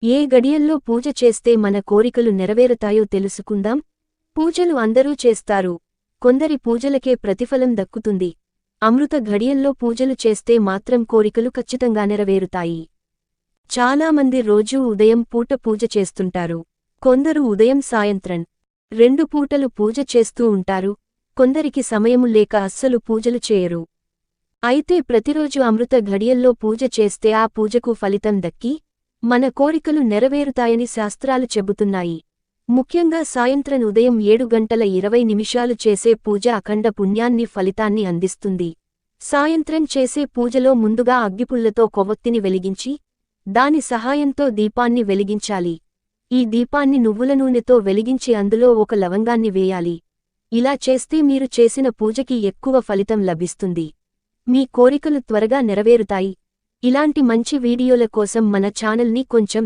ఏ గడియల్లో పూజ చేస్తే మన కోరికలు నెరవేరుతాయో తెలుసుకుందాం. పూజలు అందరూ చేస్తారు. కొందరి పూజలకే ప్రతిఫలం దక్కుతుంది. అమృత ఘడియల్లో పూజలు చేస్తే మాత్రం కోరికలు ఖచ్చితంగా నెరవేరుతాయి. చాలామంది రోజూ ఉదయం పూట పూజ చేస్తుంటారు. కొందరు ఉదయం సాయంత్రం 2 పూటలు పూజ చేస్తూ ఉంటారు. కొందరికి సమయము లేక అస్సలు పూజలు చేయరు. అయితే ప్రతిరోజు అమృత ఘడియల్లో పూజ చేస్తే ఆ పూజకు ఫలితం దక్కి మన కోరికలు నెరవేరుతాయని శాస్త్రాలు చెబుతున్నాయి. ముఖ్యంగా సాయంత్రం ఉదయం 7:20 చేసే పూజ అఖండ పుణ్యాన్ని ఫలితాన్ని అందిస్తుంది. సాయంత్రం చేసే పూజలో ముందుగా అగ్గిపుల్లతో కొవ్వొత్తిని వెలిగించి దాని సహాయంతో దీపాన్ని వెలిగించాలి. ఈ దీపాన్ని నువ్వుల నూనెతో వెలిగించి అందులో ఒక లవంగాన్ని వేయాలి. ఇలా చేస్తే మీరు చేసిన పూజకి ఎక్కువ ఫలితం లభిస్తుంది. మీ కోరికలు త్వరగా నెరవేరుతాయి. ఇలాంటి మంచి వీడియోల కోసం మన ఛానల్ని కొంచెం